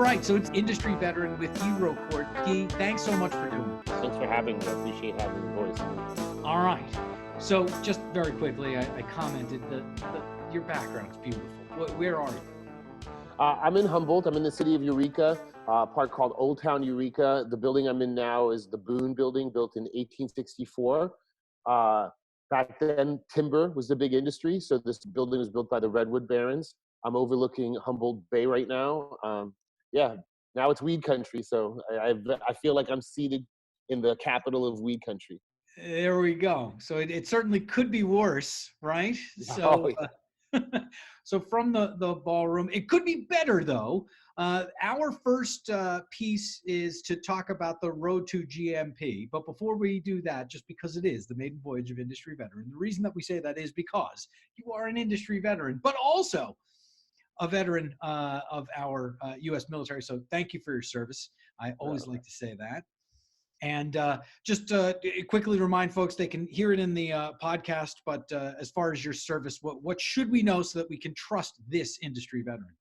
right, so it's Industry Veteran with Guy Rocourt. Guy, thanks so much for doing this. Thanks for having me. I appreciate having the voice. All right, so just very quickly, I commented that your background's beautiful. Where are you? I'm in Humboldt. I'm in the city of Eureka, a park called Old Town Eureka. The building I'm in now is the Boone Building, built in 1864. Back then, timber was the big industry, so this building was built by the Redwood Barons. I'm overlooking Humboldt Bay right now. Yeah, now it's weed country, so I feel like I'm seated in the capital of weed country. There we go. So it certainly could be worse, right? So, so from the ballroom, it could be better though. Our first piece is to talk about the road to GMP. But before we do that, just because it is the maiden voyage of Industry Veteran, the reason that we say that is because you are an industry veteran, but also a veteran of our U.S. military. So thank you for your service. I always like to say that. And just quickly remind folks, they can hear it in the podcast, but as far as your service, what should we know so that we can trust this industry veteran?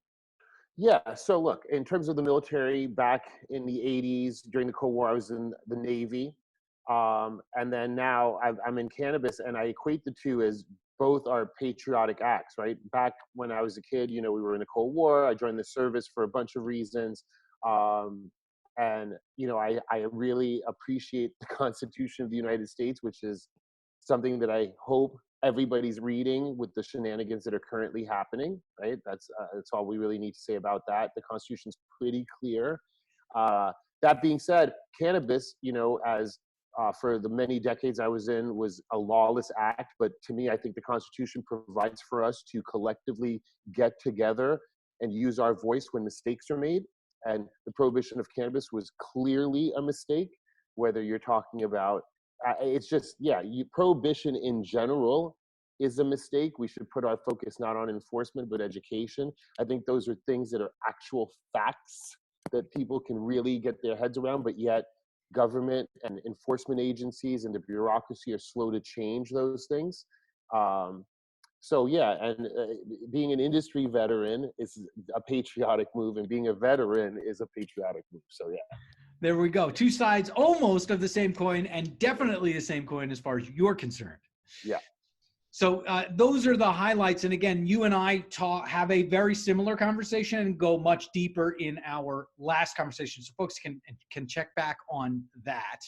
Yeah, so look, in terms of the military, back in the 80s, during the Cold War, I was in the Navy. And then now I'm in cannabis, and I equate the two as both are patriotic acts, right? Back when I was a kid, we were in the Cold War. I joined the service for a bunch of reasons. And, I really appreciate the Constitution of the United States, which is something that I hope everybody's reading with the shenanigans that are currently happening, right? That's all we really need to say about that. The Constitution's pretty clear. That being said, cannabis, as for the many decades I was in, was a lawless act. But to me, I think the Constitution provides for us to collectively get together and use our voice when mistakes are made. And the prohibition of cannabis was clearly a mistake, whether you're talking about, it's just, prohibition in general is a mistake. We should put our focus not on enforcement, but education. I think those are things that are actual facts that people can really get their heads around, but yet government and enforcement agencies and the bureaucracy are slow to change those things. So yeah, and being an industry veteran is a patriotic move, and being a veteran is a patriotic move. So yeah. There we go. Two sides almost of the same coin, and definitely the same coin as far as you're concerned. Yeah. So those are the highlights. And again, you and I have a very similar conversation and go much deeper in our last conversation. So folks can check back on that.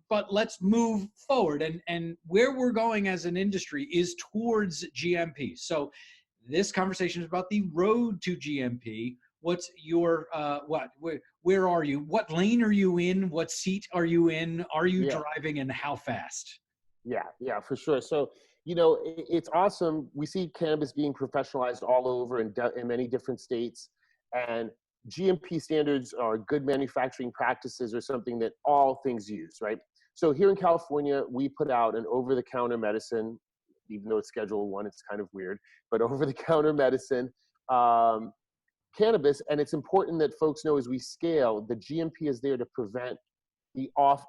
But let's move forward. And where we're going as an industry is towards GMP. So this conversation is about the road to GMP. What's your, where are you? What lane are you in? What seat are you in? Are you driving, and how fast? Yeah, for sure. So, it's awesome. We see cannabis being professionalized all over in many different states. And GMP standards are good manufacturing practices, or something that all things use, right? So here in California, we put out an over-the-counter medicine, even though it's Schedule 1, it's kind of weird, but over-the-counter medicine, cannabis. And it's important that folks know, as we scale, the GMP is there to prevent the off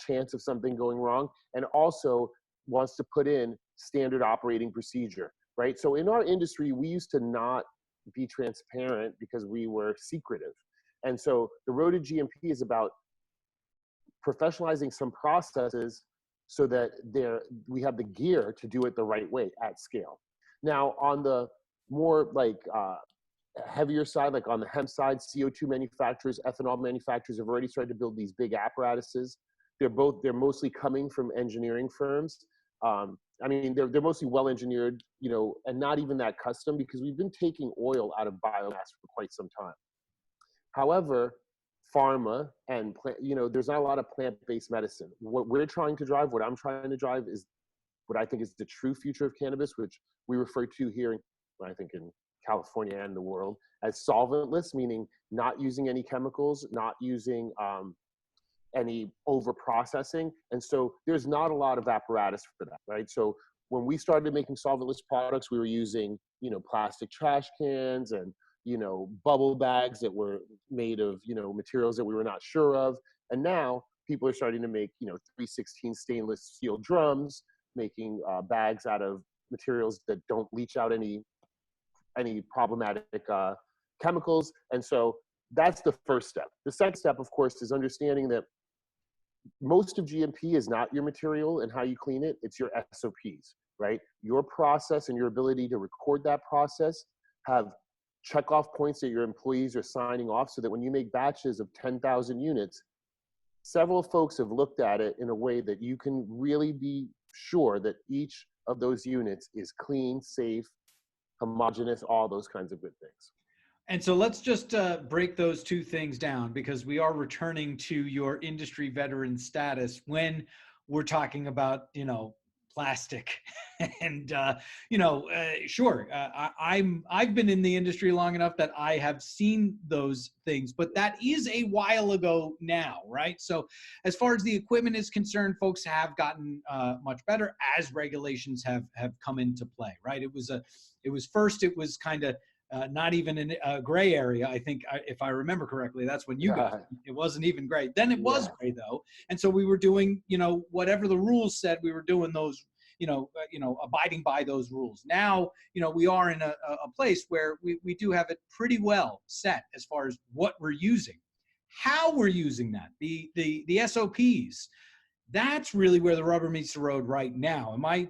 chance of something going wrong, and also wants to put in standard operating procedure, right? So in our industry, we used to not be transparent because we were secretive. And so the road to GMP is about professionalizing some processes so that we have the gear to do it the right way at scale. Now, on the more heavier side, like on the hemp side, CO2 manufacturers, ethanol manufacturers have already started to build these big apparatuses. They're mostly coming from engineering firms. They're mostly well-engineered, and not even that custom, because we've been taking oil out of biomass for quite some time. However, pharma and there's not a lot of plant-based medicine. What I'm trying to drive is what I think is the true future of cannabis, which we refer to here, I think in California and the world, as solventless, meaning not using any chemicals, not using any over processing. And so there's not a lot of apparatus for that, right? So when we started making solventless products, we were using, plastic trash cans and, bubble bags that were made of, materials that we were not sure of. And now people are starting to make, 316 stainless steel drums, making bags out of materials that don't leach out any problematic chemicals. And so that's the first step. The second step, of course, is understanding that most of GMP is not your material and how you clean it, it's your SOPs, right? Your process and your ability to record that process, have checkoff points that your employees are signing off, so that when you make batches of 10,000 units, several folks have looked at it in a way that you can really be sure that each of those units is clean, safe, homogeneous, all those kinds of good things. And so let's just break those two things down, because we are returning to your industry veteran status when we're talking about, plastic. And, sure, I've been in the industry long enough that I have seen those things, but that is a while ago now, right? So as far as the equipment is concerned, folks have gotten much better as regulations have come into play, right? It was kind of not even in a gray area. I think, if I remember correctly, that's when you got it wasn't even gray. Then it was gray, though. And so we were doing, whatever the rules said, we were doing those, abiding by those rules. Now, we are in a place where we do have it pretty well set as far as what we're using, how we're using that, the SOPs. That's really where the rubber meets the road right now. Am I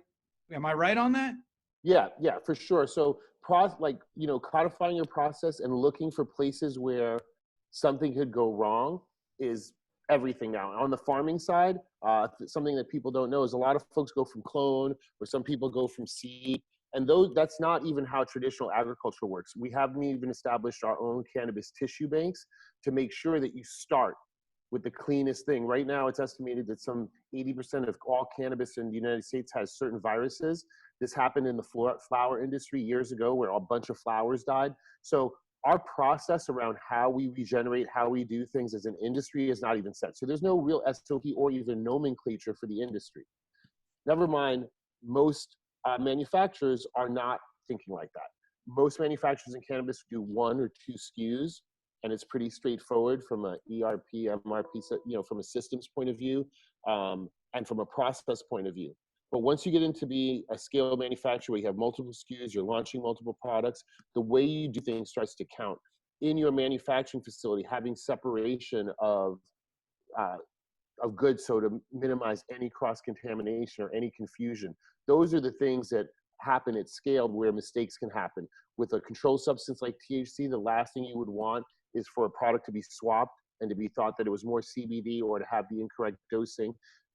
right on that? Yeah, for sure. So codifying your process and looking for places where something could go wrong is everything now. On the farming side, something that people don't know is a lot of folks go from clone, or some people go from seed, and that's not even how traditional agriculture works. We haven't even established our own cannabis tissue banks to make sure that you start with the cleanest thing. Right now, it's estimated that some 80% of all cannabis in the United States has certain viruses. This happened in the flower industry years ago, where a bunch of flowers died. So our process around how we regenerate, how we do things as an industry is not even set. So there's no real SOP or even nomenclature for the industry. Never mind, most manufacturers are not thinking like that. Most manufacturers in cannabis do 1 or 2 SKUs, and it's pretty straightforward from a ERP, MRP, from a systems point of view, and from a process point of view. But once you get into be a scale manufacturer where you have multiple SKUs, you're launching multiple products, the way you do things starts to count. In your manufacturing facility, having separation of goods, so to minimize any cross-contamination or any confusion. Those are the things that happen at scale where mistakes can happen. With a controlled substance like THC, the last thing you would want is for a product to be swapped and to be thought that it was more CBD, or to have the incorrect dosing.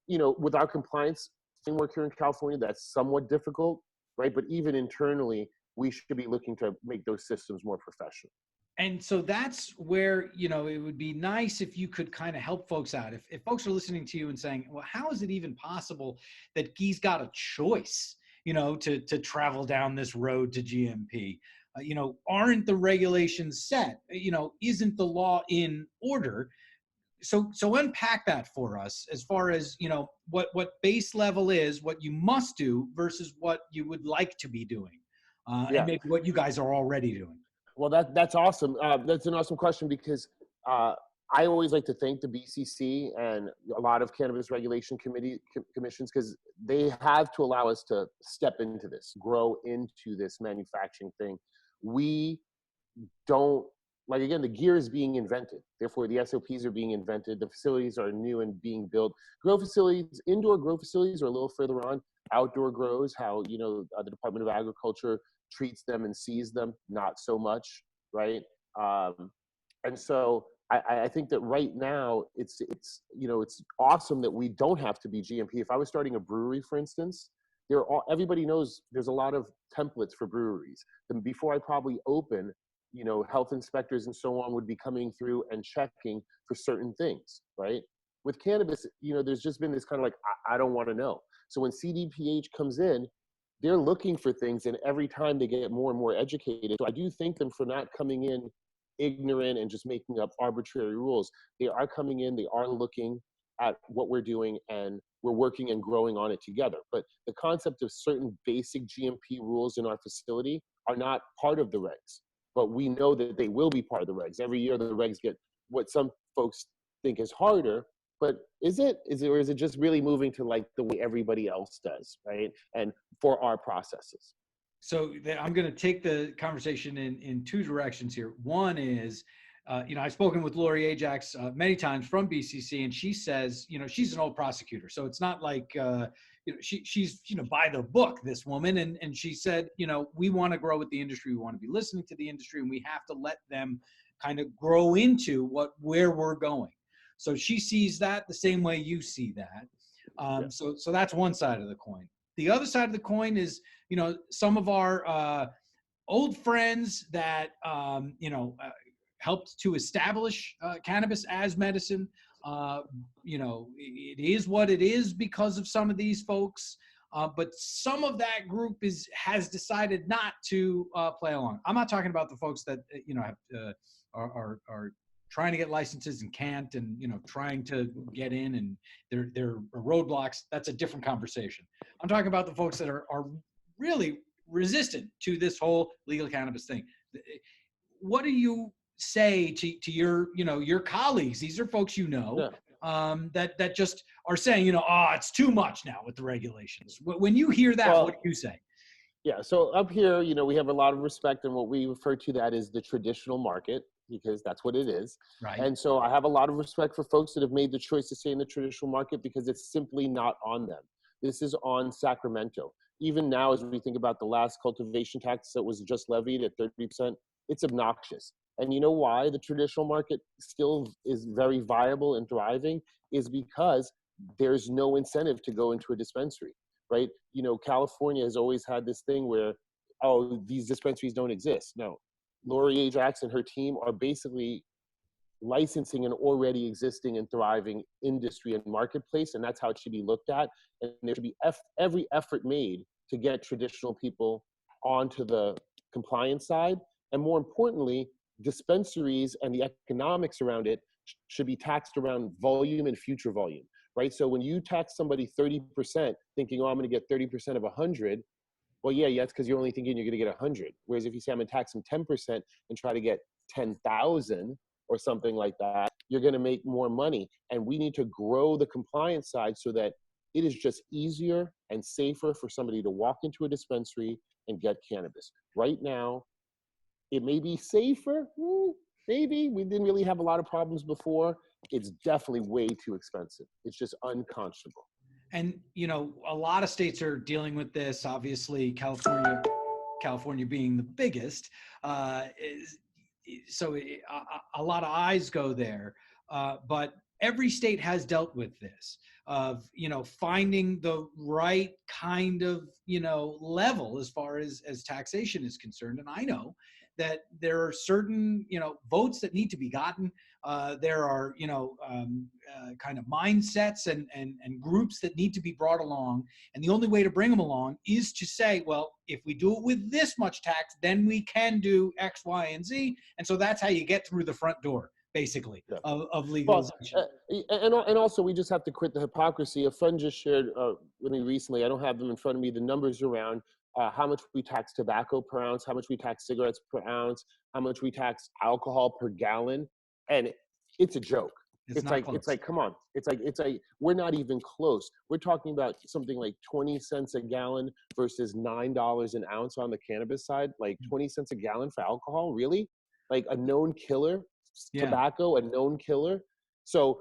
With our compliance framework here in California, that's somewhat difficult, right? But even internally, we should be looking to make those systems more professional. And so that's where, it would be nice if you could kind of help folks out. If folks are listening to you and saying, well, how is it even possible that Guy's got a choice, to travel down this road to GMP? Aren't the regulations set? Isn't the law in order? So unpack that for us as far as, what base level is, what you must do versus what you would like to be doing, and maybe what you guys are already doing. Well, that's awesome. That's an awesome question, because I always like to thank the BCC and a lot of cannabis regulation commissions, because they have to allow us to step into this, grow into this manufacturing thing. We don't, again, the gear is being invented. Therefore, the SOPs are being invented. The facilities are new and being built. Indoor grow facilities are a little further on. Outdoor grows, how, the Department of Agriculture treats them and sees them, not so much, right? And so I think that right now it's awesome that we don't have to be GMP. If I was starting a brewery, for instance, everybody knows there's a lot of templates for breweries. Then before I probably open, health inspectors and so on would be coming through and checking for certain things, right? With cannabis, there's just been this kind of I don't want to know. So when CDPH comes in, they're looking for things, and every time they get more and more educated. So I do thank them for not coming in ignorant and just making up arbitrary rules. They are coming in, they are looking at what we're doing, and we're working and growing on it together. But the concept of certain basic GMP rules in our facility are not part of the regs, but we know that they will be part of the regs. Every year the regs get what some folks think is harder, but is it, or is it just really moving to the way everybody else does, right? And for our processes. So I'm going to take the conversation in two directions here. One is, I've spoken with Lori Ajax many times from BCC, and she says, she's an old prosecutor, so it's not like, she's, by the book, this woman, and she said, we want to grow with the industry, we want to be listening to the industry, and we have to let them kind of grow into where we're going. So she sees that the same way you see that. So that's one side of the coin. The other side of the coin is, some of our old friends that, helped to establish cannabis as medicine. It is what it is because of some of these folks. But some of that group has decided not to play along. I'm not talking about the folks that have, are trying to get licenses and can't, and trying to get in, and they're roadblocks. That's a different conversation. I'm talking about the folks that are really resistant to this whole legal cannabis thing. What do you say to your colleagues? These are folks that just are saying, it's too much now with the regulations. When you hear that, what do you say? Yeah, so up here, we have a lot of respect, and what we refer to that is the traditional market, because that's what it is. Right. And so I have a lot of respect for folks that have made the choice to stay in the traditional market, because it's simply not on them. This is on Sacramento. Even now, as we think about the last cultivation tax that was just levied at 30%, it's obnoxious. And you know why the traditional market still is very viable and thriving is because there's no incentive to go into a dispensary, right? California has always had this thing where, oh, these dispensaries don't exist. No, Lori Ajax and her team are basically licensing an already existing and thriving industry and marketplace, and that's how it should be looked at. And there should be every effort made to get traditional people onto the compliance side. And more importantly, dispensaries and the economics around it should be taxed around volume and future volume, right? So when you tax somebody 30%, thinking, oh, I'm going to get 30% of 100, well, yeah, that's because you're only thinking you're going to get 100. Whereas if you say I'm going to tax them 10% and try to get 10,000 or something like that, you're going to make more money. And we need to grow the compliance side so that it is just easier and safer for somebody to walk into a dispensary and get cannabis. Right now, it may be safer, maybe. We didn't really have a lot of problems before. It's definitely way too expensive. It's just unconscionable. And, a lot of states are dealing with this. Obviously, California being the biggest, so a lot of eyes go there. But every state has dealt with this of, finding the right kind of, level as far as taxation is concerned. And I know that there are certain, votes that need to be gotten. There are, kind of mindsets and groups that need to be brought along. And the only way to bring them along is to say, well, if we do it with this much tax, then we can do X, Y, and Z. And so that's how you get through the front door, basically, of legalization. And also, we just have to quit the hypocrisy. A friend just shared with me recently, I don't have them in front of me, the numbers around how much we tax tobacco per ounce, how much we tax cigarettes per ounce, how much we tax alcohol per gallon. And it's a joke. It's like, come on. It's like, we're not even close. We're talking about something like 20 cents a gallon versus $9 an ounce on the cannabis side. Like 20 cents a gallon for alcohol, really? Like a known killer, tobacco, a known killer. So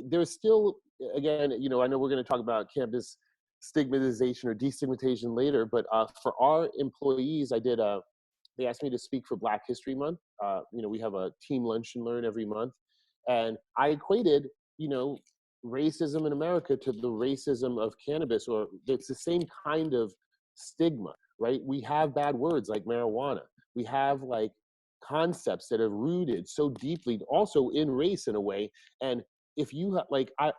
there's still, again, I know we're going to talk about cannabis stigmatization or destigmatization later, but for our employees, they asked me to speak for Black History Month. We have a team lunch and learn every month. And I equated, racism in America to the racism of cannabis, or it's the same kind of stigma, right? We have bad words like marijuana. We have like concepts that are rooted so deeply also in race in a way. And if you have,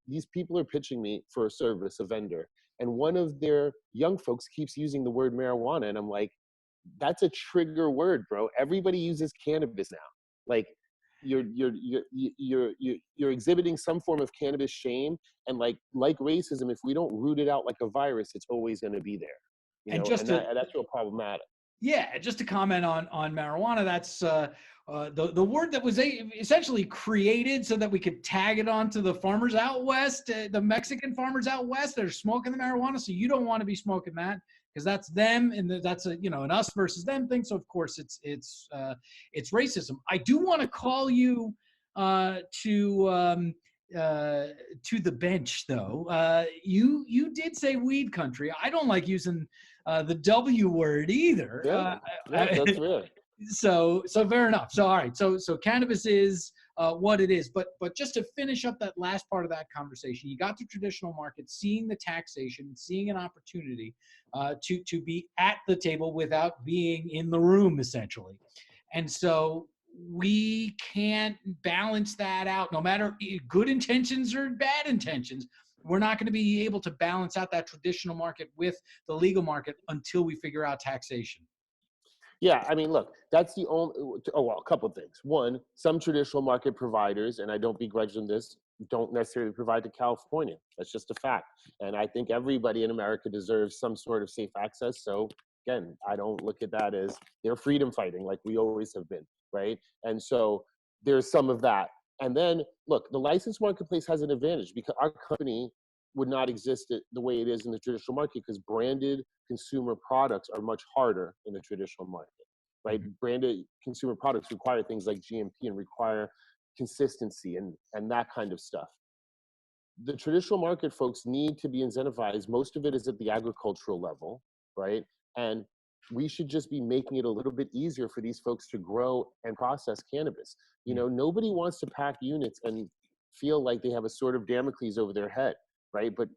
these people are pitching me for a service, a vendor, and one of their young folks keeps using the word marijuana. And I'm like, that's a trigger word, bro. Everybody uses cannabis now. Like, you're exhibiting some form of cannabis shame, and like racism, if we don't root it out like a virus, it's always going to be there. And that's real problematic. Yeah, just to comment on marijuana, that's the word that was essentially created so that we could tag it onto the farmers out west, the Mexican farmers out west that are smoking the marijuana. So you don't want to be smoking that because that's them, and that's a an us versus them thing. So of course it's racism. I do want to call you to the bench though. You did say weed country. I don't like using the W word either. Yeah, yeah, that's fair. So fair enough. So all right. So cannabis is what it is. But just to finish up that last part of that conversation, you got the traditional market, seeing the taxation, seeing an opportunity to be at the table without being in the room, essentially. And so we can't balance that out, no matter good intentions or bad intentions. We're not going to be able to balance out that traditional market with the legal market until we figure out taxation. Yeah, I mean, look, that's the only. Oh well, a couple of things. One, some traditional market providers, and I don't begrudge them this, don't necessarily provide to California. That's just a fact. And I think everybody in America deserves some sort of safe access. So again, I don't look at that as they're freedom fighting like we always have been, right? And so there's some of that. And then look, the licensed marketplace has an advantage because our company would not exist the way it is in the traditional market because branded consumer products are much harder in the traditional market, right? Mm-hmm. Branded consumer products require things like GMP and require consistency and that kind of stuff. The traditional market folks need to be incentivized. Most of it is at the agricultural level, right? And we should just be making it a little bit easier for these folks to grow and process cannabis. You know, nobody wants to pack units and feel like they have a sort of Damocles over their head, right? But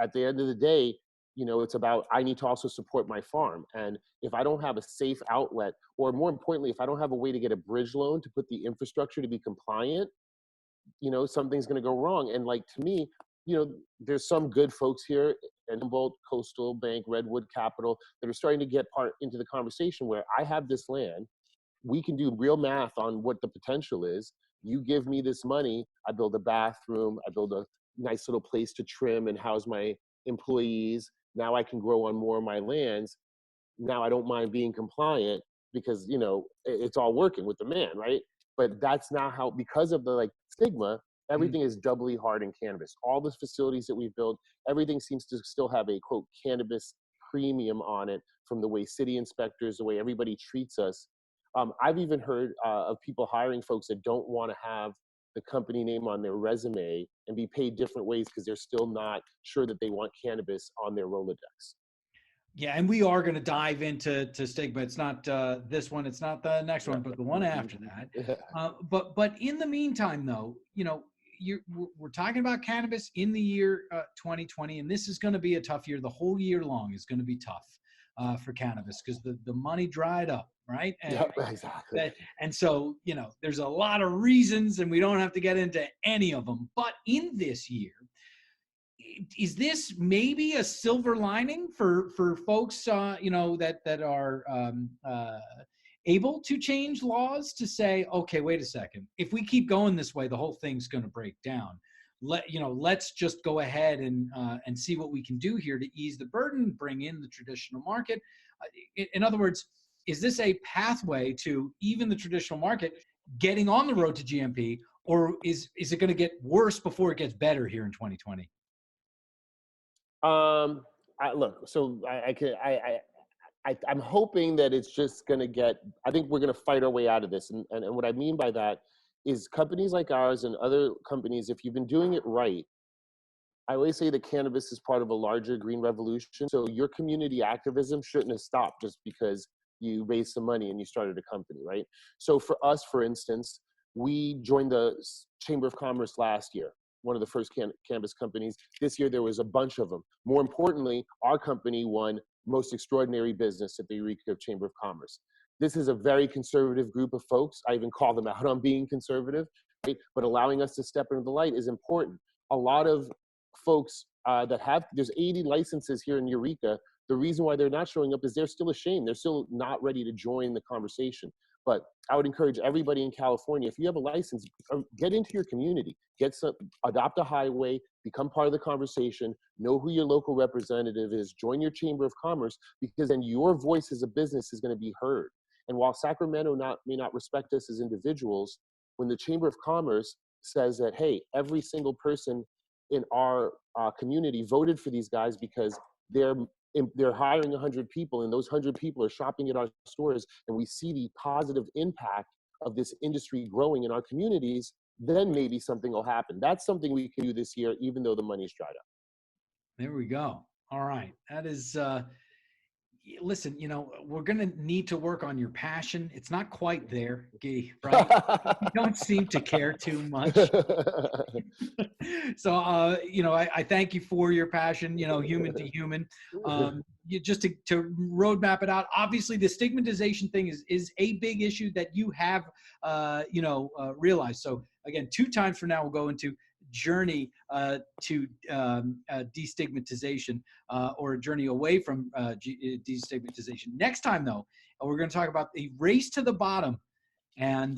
at the end of the day, it's about I need to also support my farm. And if I don't have a safe outlet, or more importantly, if I don't have a way to get a bridge loan to put the infrastructure to be compliant, something's going to go wrong. And like to me, there's some good folks here at Humboldt, Coastal Bank, Redwood Capital that are starting to get part into the conversation where I have this land. We can do real math on what the potential is. You give me this money, I build a bathroom, I build a nice little place to trim and house my employees. Now I can grow on more of my lands. Now I don't mind being compliant because it's all working with the man, right? But that's not how, because of the stigma, Mm. everything is doubly hard in cannabis. All the facilities that we've built, everything seems to still have a quote cannabis premium on it, from the way city inspectors, the way everybody treats us. I've even heard of people hiring folks that don't want to have the company name on their resume and be paid different ways because they're still not sure that they want cannabis on their Rolodex. Yeah, and we are going to dive into Stigma. It's not this one, it's not the next Yeah. one, but the one after that. Yeah. But in the meantime, though, we're talking about cannabis in the year 2020, and this is going to be a tough year. The whole year long is going to be tough for cannabis because the money dried up, right? Yeah, exactly. And so there's a lot of reasons, and we don't have to get into any of them. But in this year, is this maybe a silver lining for folks that are able to change laws to say, okay, wait a second, if we keep going this way, the whole thing's going to break down. Let's just go ahead and see what we can do here to ease the burden, bring in the traditional market. In other words, is this a pathway to even the traditional market getting on the road to GMP, or is it going to get worse before it gets better here in 2020? Look, so I'm hoping that it's just going to get, I think we're going to fight our way out of this. And what I mean by that is companies like ours and other companies, if you've been doing it right, I always say that cannabis is part of a larger green revolution. So your community activism shouldn't have stopped just because you raised some money and you started a company, right? So for us, for instance, we joined the Chamber of Commerce last year, one of the first cannabis companies. This year, there was a bunch of them. More importantly, our company won Most Extraordinary Business at the Eureka Chamber of Commerce. This is a very conservative group of folks. I even call them out on being conservative, right? But allowing us to step into the light is important. A lot of folks there's 80 licenses here in Eureka. The reason why they're not showing up is they're still ashamed. They're still not ready to join the conversation. But I would encourage everybody in California, if you have a license, get into your community, adopt a highway, become part of the conversation, know who your local representative is, join your chamber of commerce, because then your voice as a business is going to be heard. And while Sacramento may not respect us as individuals, when the chamber of commerce says that, hey, every single person in our community voted for these guys because they're hiring 100 people, and those 100 people are shopping at our stores, and we see the positive impact of this industry growing in our communities, then maybe something will happen. That's something we can do this year, even though the money's dried up. There we go. All right. That is, listen, we're going to need to work on your passion. It's not quite there, Guy, right? You don't seem to care too much. So, I thank you for your passion, human to human. Just to roadmap it out, obviously the stigmatization thing is a big issue that you have, realized. So again, 2 times from now, we'll go into journey to destigmatization, or a journey away from destigmatization. Next time, though, we're going to talk about the race to the bottom, and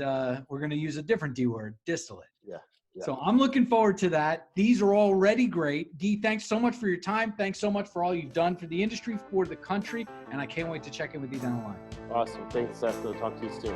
we're going to use a different D word, distillate. Yeah. So I'm looking forward to that. These are already great. Dee, thanks so much for your time. Thanks so much for all you've done for the industry, for the country, and I can't wait to check in with you down the line. Awesome. Thanks, Seth. I'll talk to you soon.